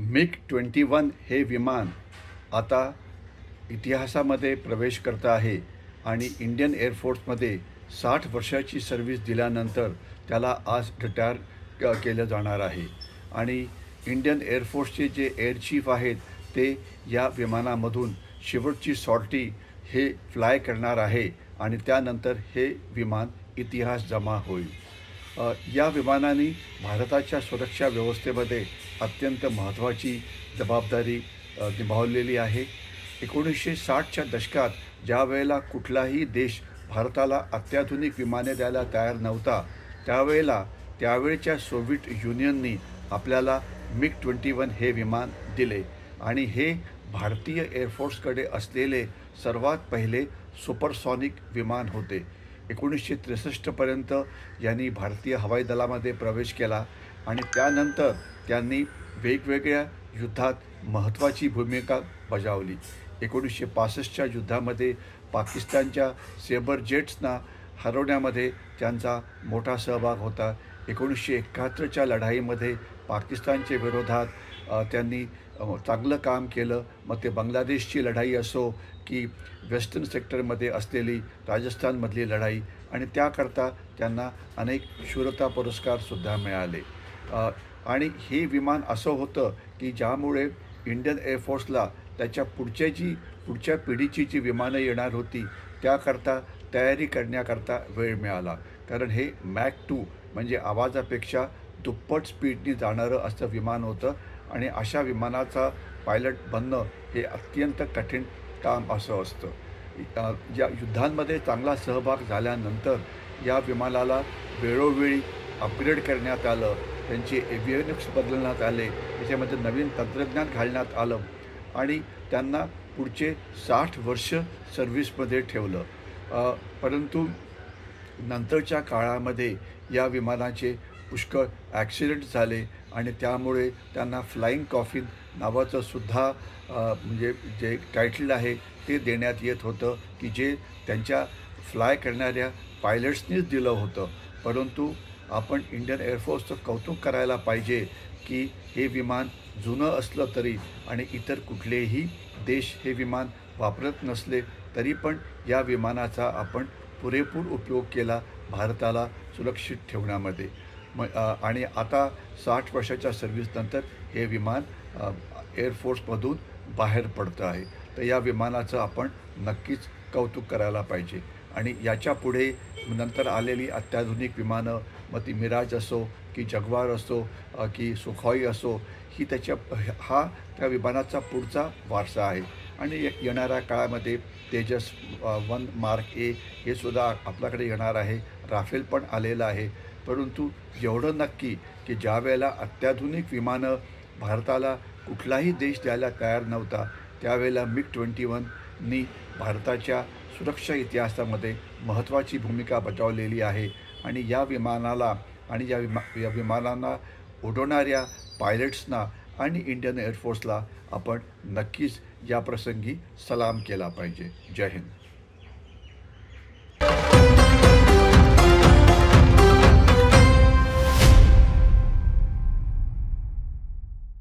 MiG-21 हे विमान आता इतिहासामध्ये प्रवेश करत आहे आणि इंडियन एअरफोर्समध्ये 60 वर्षाची सर्व्हिस दिल्यानंतर त्याला आज रिटायर केलं जाणार आहे आणि इंडियन एअरफोर्सचे जे एअर चीफ आहेत ते या विमानामधून शेवटची सॉर्टी हे फ्लाय करणार आहे आणि त्यानंतर हे विमान इतिहास जमा होईल। या विमानाने भारताच्या सुरक्षा व्यवस्थेमध्ये अत्यंत महत्त्वाची जबाबदारी निभावलेली आहे। 1960च्या दशकात ज्या वेळेला कुठलाही देश भारताला अत्याधुनिक विमाने द्यायला तयार नव्हता, त्यावेळच्या सोव्हिएट युनियननी आपल्याला MiG-21 हे विमान दिले आणि हे भारतीय एअरफोर्सकडे असलेले सर्वात पहिले सुपरसॉनिक विमान होते। 1963 पर्यंत यांनी भारतीय हवाई दलामध्ये प्रवेश केला आणि त्यानंतर त्यांनी वेगवेगळ्या युद्धात महत्त्वाची भूमिका बजावली। 1965च्या युद्धामध्ये पाकिस्तानच्या सेबर जेट्सना हरवण्यामध्ये त्यांचा मोठा सहभाग होता। 1971च्या लढाईमध्ये पाकिस्तानच्या विरोधात त्यांनी चांगलं काम केलं। मग ते बांगलादेशची लढाई असो की वेस्टर्न सेक्टरमध्ये असलेली राजस्थानमधली लढाई, आणि त्याकरता त्यांना अनेक शूरता पुरस्कारसुद्धा मिळाले। आणि हे विमान असं होतं की ज्यामुळे इंडियन एअरफोर्सला त्याच्या पुढच्या पिढीची जी विमानं येणार होती त्याकरता तयारी करण्याकरता वेळ मिळाला, कारण हे मॅक 2 म्हणजे आवाजापेक्षा दुप्पट स्पीडनी जाणारं असं विमान होतं आणि अशा विमानाचा पायलट बनणं हे अत्यंत कठीण काम असं असतं। या युद्धांमध्ये चांगला सहभाग झाल्यानंतर या विमानाला वेळोवेळी अपग्रेड करण्यात आलं, त्यांचे एव्हियनिक्स बदलण्यात आले, त्याच्यामध्ये नवीन तंत्रज्ञान घालण्यात आलं आणि त्यांना पुढचे 60 वर्ष सर्व्हिसमध्ये ठेवलं। परंतु नंतरच्या काळामध्ये या विमानाचे पुष्कळ ॲक्सिडेंट झाले आणि त्यामुळे त्यांना फ्लाइंग कॉफिन नावाचं सुद्धा म्हणजे जे टायटल आहे ते देण्यात येत होतं की जे त्यांच्या फ्लाय करणाऱ्या पायलट्सनीच दिलं होतं। परंतु आपण इंडियन एअरफोर्सचं कौतुक करायला पाहिजे की हे विमान जुनं असलं तरी आणि इतर कुठलेही देश हे विमान वापरत नसले तरी पण या विमानाचा आपण पुरेपूर उपयोग केला भारताला सुरक्षित ठेवण्यामध्ये। आणि आता 60 वर्षाच्या सर्व्हिसनंतर हे विमान एअरफोर्समधून बाहेर पडतं आहे, तर या विमानाचं आपण नक्कीच कौतुक करायला पाहिजे। आणि याच्या पुढे नंतर आलेली अत्याधुनिक विमानं, मग ती मिराज असो की जगवार असो की सुखोई असो, ही त्या विमानाचा पुढचा वारसा आहे। आणि येणाऱ्या काळामध्ये तेजस 1 मार्क ए हे सुद्धा आपल्याकडे येणार आहे, राफेल पण आलेलं आहे। परंतु एवढं नक्की की ज्या वेळेला अत्याधुनिक विमानं भारताला कुठलाही देश द्यायला तयार नव्हता त्यावेळेला MiG-21नी भारताच्या सुरक्षा इतिहासामध्ये महत्त्वाची भूमिका बजावलेली आहे आणि या विमानाला आणि या विमानांना उडवणाऱ्या पायलट्सना आणि इंडियन एअरफोर्सला आपण नक्कीच या प्रसंगी सलाम केला पाहिजे। जय हिंद।